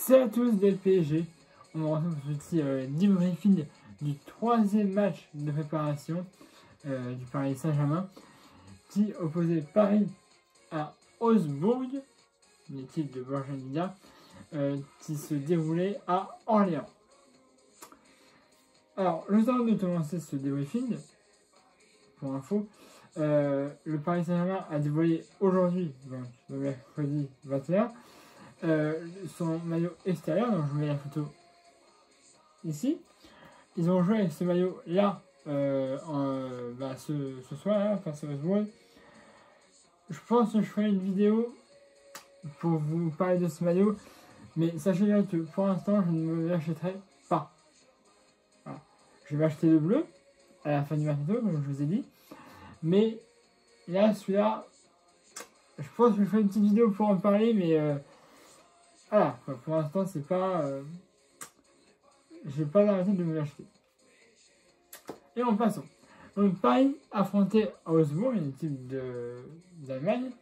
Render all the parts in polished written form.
Salut à tous de PSG, on se retrouve pour ce petit debriefing du troisième match de préparation du Paris Saint-Germain qui opposait Paris à Augsbourg, une équipe de Borja Liga, qui se déroulait à Orléans. Alors, le temps de commencer ce debriefing, pour info, le Paris Saint-Germain a dévoilé aujourd'hui, donc le mercredi 21, son maillot extérieur, donc je vous mets la photo ici. Ils ont joué avec ce maillot là ce soir là, face à Augsbourg. Je pense que je ferai une vidéo pour vous parler de ce maillot, mais sachez bien que pour l'instant je ne me l'achèterai pas. Voilà. Je vais acheter le bleu à la fin du mercato, comme je vous ai dit, mais là celui-là, je pense que je ferai une petite vidéo pour en parler, mais voilà, pour l'instant c'est pas, j'ai pas l'arrêté de me l'acheter. Et en passant, donc Paris affrontait Augsbourg, une équipe d'Allemagne,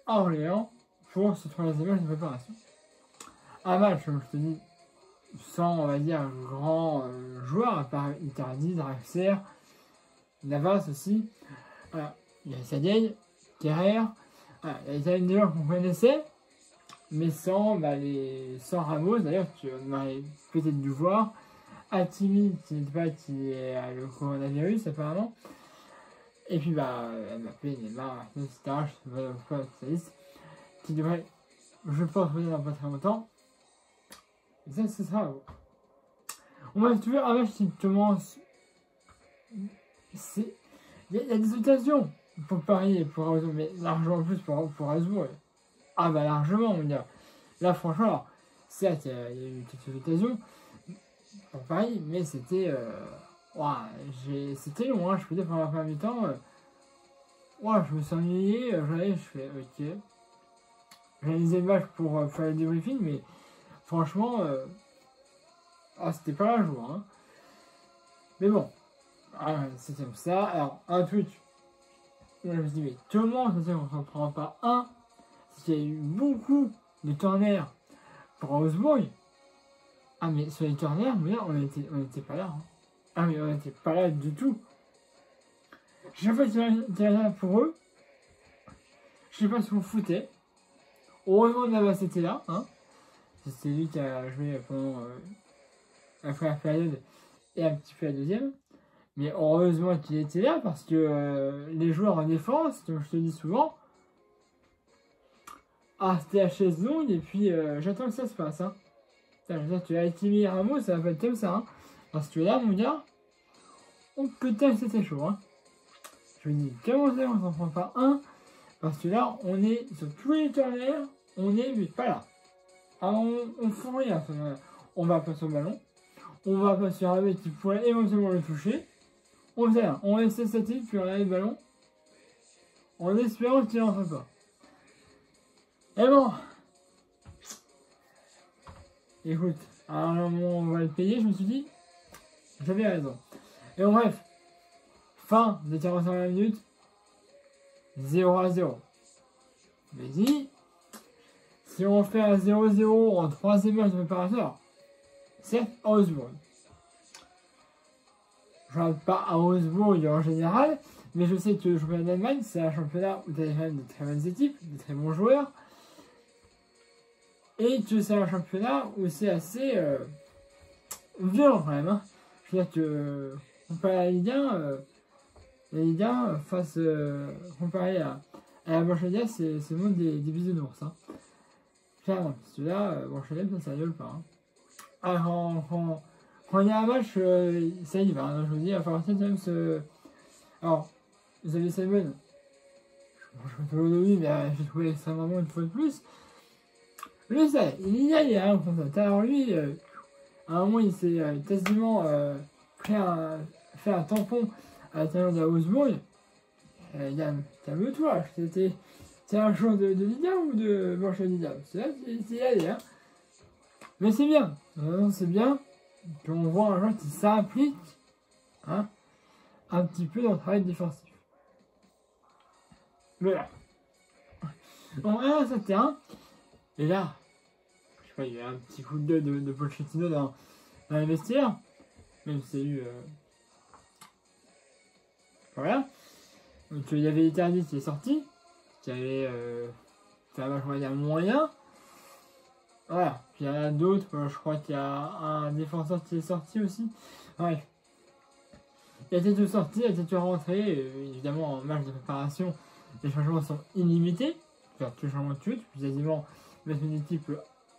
à Orléans pour ce troisième match de préparation. Un match, comme je te dis, sans, on va dire, grands joueurs, à part Icardi, Draxler, Navas aussi. Voilà. Il y a Sadio, Kerrer, voilà. Il y a des joueurs qu'on connaissait, mais sans Ramos. D'ailleurs, tu m'aurais peut-être dû voir. Hakimi, qui n'est pas, qui a le coronavirus apparemment. Et puis Mbappé, Neymar, etc. Je ne sais pas sa liste. Qui devrait, je pense, revenir dans pas très longtemps. Et ça, ce sera. On va trouver un match qui commence. Il y a des occasions pour Paris et pour Augsbourg, mais largement plus pour Augsbourg. Ah bah largement, on va dire. Là, franchement, alors, certes, il y a eu quelques occasions pour Paris, mais c'était c'était long, hein, je peux dire, pendant la première mi-temps, je me suis ennuyé, je fais ok. J'ai analysé le match pour faire le debriefing, mais franchement, c'était pas la joie, hein. Mais bon, c'est comme ça. Alors, un truc, je me suis dit, mais comment ça se fait qu'on s'en prend pas un? Parce qu'il y a eu beaucoup de corners pour Augsbourg. Ah, mais sur les corners, on n'était pas là. Hein. Ah, mais on n'était pas là du tout. Chaque fois qu'il y avait là pour eux, je sais pas si vous foutez. Heureusement, Navas était là. Hein. C'est lui qui a joué pendant la première période et un petit peu la deuxième. Mais heureusement qu'il était là parce que les joueurs en défense, comme je te dis souvent, c'était la chaise longue et puis j'attends que ça se passe. Hein. Tu as Hakimi et Ramos, ça va pas être comme ça. Hein. Parce que là, mon gars, peut-être c'était chaud. Hein. Je me dis, comment ça, on s'en prend pas un? Parce que là, on est sur tous les corners, mais pas là. Alors, on fout rien. On va passer au ballon. On va passer sur un mec qui pourrait éventuellement le toucher. On faisait rien. On laissait statique, puis on avait le ballon. En espérant qu'il n'en fait pas. Et bon. Écoute, à un moment on va le payer, je me suis dit, j'avais raison. Et bon, bref, fin des 45 minutes, 0-0. Je me dis, si on fait un 0-0 en troisième match de préparateur, c'est Augsbourg. Je ne regarde pas à Augsbourg en général, mais je sais que le championnat d'Allemagne, c'est un championnat où tu as quand même de très bonnes équipes, de très bons joueurs. Et que c'est un championnat où c'est assez violent quand même. Hein. Je veux dire que comparé à la Ligue 1 comparé à la Bundesliga, c'est le monde des bisounours. Hein. Clairement, parce que là, ça rigole pas. Hein. Alors, quand il y a un match, ça y va. Hein, je vous dis, il va falloir quand même se. Alors, vous avez Simon. Je me fais le lui, mais j'ai trouvé extrêmement bon une fois de plus. Lui, ça, il y a un concept. Alors lui, à un moment, il s'est quasiment fait un tampon à l'intérieur de la Augsbourg. Calme-toi, c'est un joueur de Liga ou de Borja Liga? C'est là qu'il y allé, hein. Mais c'est bien, c'est bien qu'on voit un joueur qui s'implique, hein, un petit peu dans le travail défensif. Voilà. On regarde ce terrain. Et là, pas, il y a eu un petit coup de gueule de Pochettino dans les vestiaires, même si il y a eu... Voilà. Donc il y avait Icardi qui est sorti, qui avait fait un match, on va dire, moyen. Voilà. Puis il y en a d'autres, je crois qu'il y a un défenseur qui est sorti aussi. Bref. Il y a été sorti, il y a été rentré. Évidemment, en match de préparation, les changements sont illimités. Faire tous les changements de suite, puis quasiment mettre une équipe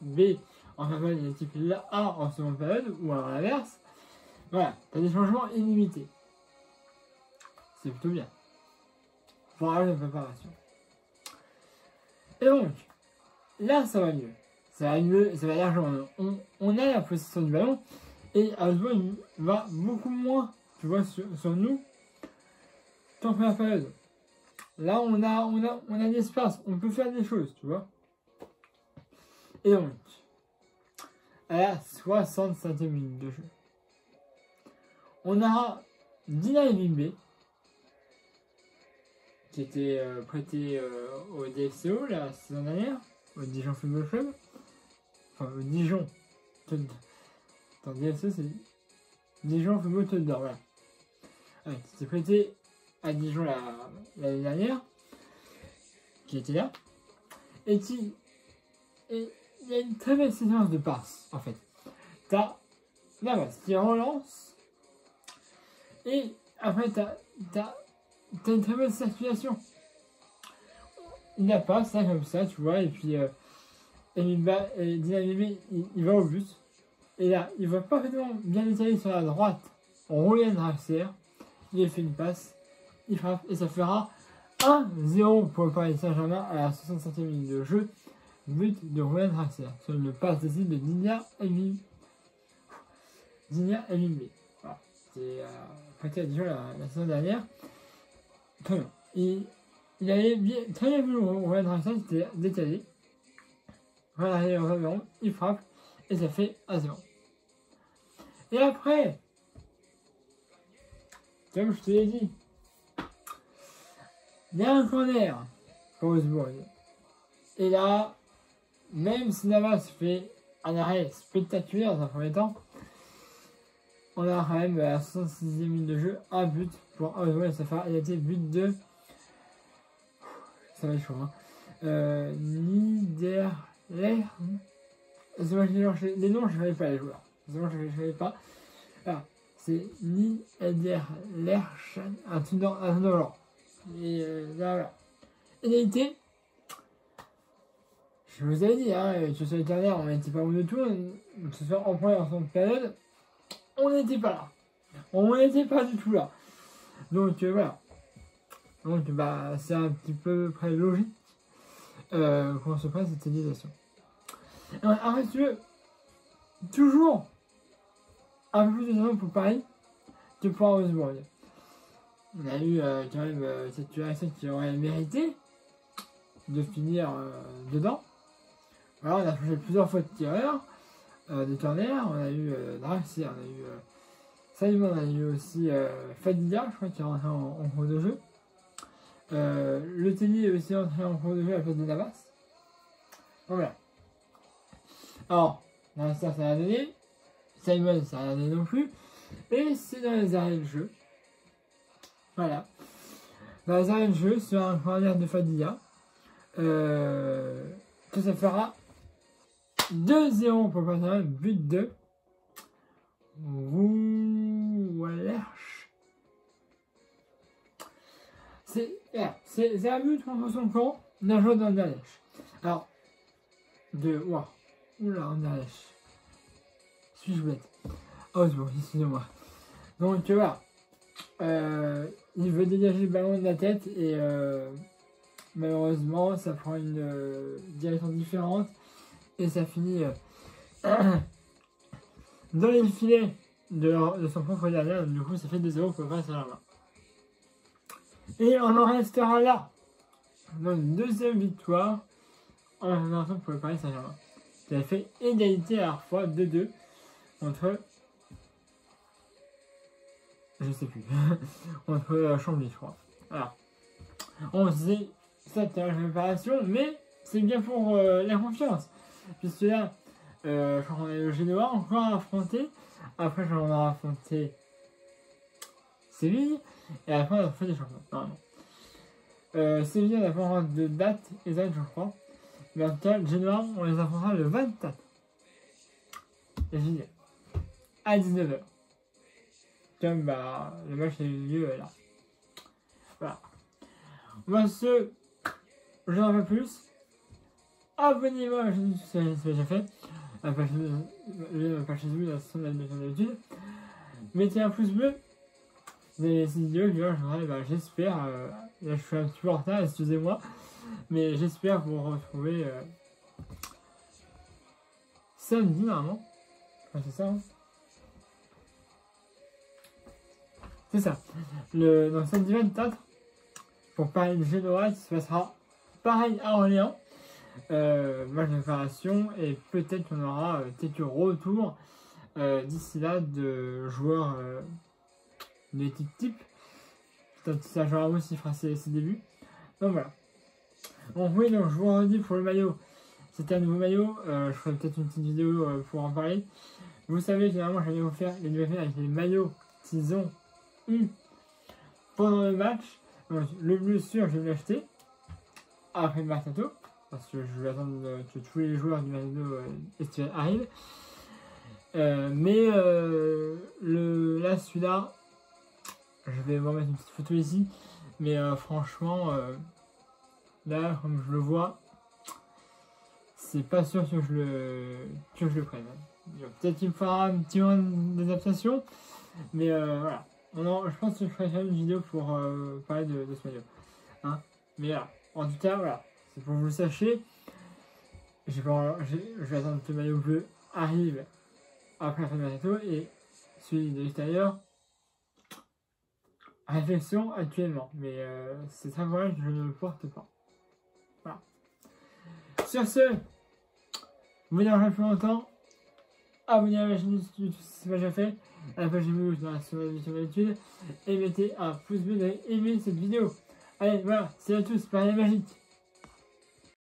B en première période et une équipe A en seconde période, ou à l'inverse. Voilà, tu as des changements illimités. C'est plutôt bien. Pour un match de préparation. Et donc, là, ça va mieux. Ça va mieux, ça va largement mieux. On a la possession du ballon, et Augsbourg va beaucoup moins, tu vois, sur nous, qu'en première période. Là, on a de l'espace, on peut faire des choses, tu vois. Et donc, à la 65e minute de jeu, on aura Dina Bimbe, qui était prêté au DFCO la saison dernière, au Dijon Football Club. Enfin, au Dijon. Attends, DFCO, c'est Dijon Football Club d'Or, voilà. Ouais, qui était prêté à Dijon l'année dernière, qui était là, et il y a une très belle séquence de passes, en fait. T'as Navas qui relance, et après t'as une très belle circulation. Il n'a pas ça comme ça, tu vois, et puis Dynamimé, il va au but, et là, il va parfaitement bien étaler sur la droite, Roland Draxler, il fait une passe, il frappe, et ça fera 1-0 pour le Paris Saint-Germain à la 65e minute de jeu. But de Roland Draxler sur une passe décisive de Dinia Mbimbe. Voilà. C'était prêté à Dijon la saison dernière. Très bien. Il avait très bien vu Roland Draxler, il était décalé. Voilà, il frappe et ça fait 1-0. Et après, comme je te l'ai dit, il y a un corner pour Augsbourg. Et là, même si Navas fait un arrêt spectaculaire dans un premier temps, on a quand même à la 66e minute de jeu un but pour Augsbourg. Ça fait égalité but de... Ça va être chaud, hein. Niederlechner. Les noms, je ne savais pas les joueurs. Je ne savais pas. Ah, c'est Niederlechner. Un truc dans l'ordre. Et là, voilà. Égalité. Je vous avais dit, hein, que sur les dernières, on n'était pas au de tout, que ce soit en première ou en seconde période, on n'était pas là. On n'était pas du tout là. Donc voilà. Donc bah c'est un petit peu près logique qu'on se prenne cette égalisation. Après, si tu veux, toujours un peu plus de temps pour Paris que pour Augsbourg. On a eu quand même cette égalisation qui aurait mérité de finir dedans. Voilà, on a changé plusieurs fois de tireurs, de corner. On a eu Draxler, on a eu Simon, on a eu aussi Fadiga, je crois, qui est rentré en cours de jeu. Le Tellier est aussi rentré en cours de jeu à la place de Navas. Voilà. Alors, Draxler, ça n'a rien donné. Simon, ça n'a rien donné non plus. Et c'est dans les arrêts de jeu. Voilà. Dans les arrêts de jeu, sur un corner de Fadiga, que ça fera 2-0 pour le Paris, but de Roualerche. C'est un but contre son camp d'un joueur d'Anderlecht. Alors, Anderlecht. Suis-je bête? Oh, c'est bon, excusez-moi. Donc, voilà. Il veut dégager le ballon de la tête et malheureusement, ça prend une direction différente et ça finit dans les filets de son propre gardien. Du coup, ça fait 2-0 pour le Paris Saint-Germain. Et on en restera là. Donc, deuxième victoire en préparation pour le Paris Saint-Germain. Qui a fait égalité à la fois 2-2 entre... Je sais plus. entre Chambly, je crois. Voilà. On sait, ça c'est une préparation, mais c'est bien pour la confiance. Puisque là, Je crois qu'on a le Genoa encore à affronter. Après, on aura affronté Séville. Et après, on a fait des champions. Normalement. Séville, on a pas encore de date exacte, je crois. Mais en tout cas, Genoa, on les affrontera le 24 juillet. À 19h. Comme le match a eu lieu là. Voilà. Moi, je n'en veux pas plus. Abonnez-vous à ma chaîne si c'est déjà fait. La page Facebook, la section d'habitude. Mettez un pouce bleu. Mais ces vidéos, j'espère. Là, je suis un petit peu en retard, excusez-moi. Mais j'espère vous retrouver samedi, normalement. Enfin, c'est ça, hein. C'est ça. Donc samedi 24, pour parler de Genoa, qui se passera pareil à Orléans. Match de préparation et peut-être qu'on aura quelques retours d'ici là de joueurs de l'équipe type. Peut-être que Sergio Ramos il fera ses débuts. Donc voilà. Donc oui, donc je vous redis pour le maillot. C'était un nouveau maillot. Je ferai peut-être une petite vidéo pour en parler. Vous savez, généralement, j'allais vous faire les nouvelles avec les maillots qu'ils ont eu pendant le match. Donc, le bleu sûr, je vais l'acheter après le mercato. Parce que je vais attendre que tous les joueurs du mercato estival arrivent. Là, celui-là, je vais vous remettre une petite photo ici. Mais franchement, là, comme je le vois, c'est pas sûr que je le prenne. Peut-être qu'il me fera un petit moment d'adaptation. Mais voilà. Je pense que je ferai une vidéo pour parler de ce maillot. Hein, mais là, en tout cas, voilà. C'est pour que vous le sachiez. Je vais attendre que le maillot bleu arrive après la fin de mercato et celui de l'extérieur. Réflexion actuellement, mais c'est très vrai que je ne le porte pas. Voilà. Sur ce, vous n'aurez plus longtemps. Abonnez-vous à ma chaîne YouTube si ce n'est pas déjà fait. À la page Facebook dans la section d'habitude. Et mettez un pouce bleu et aimez cette vidéo. Allez, voilà, c'est à tous, Paris Magique.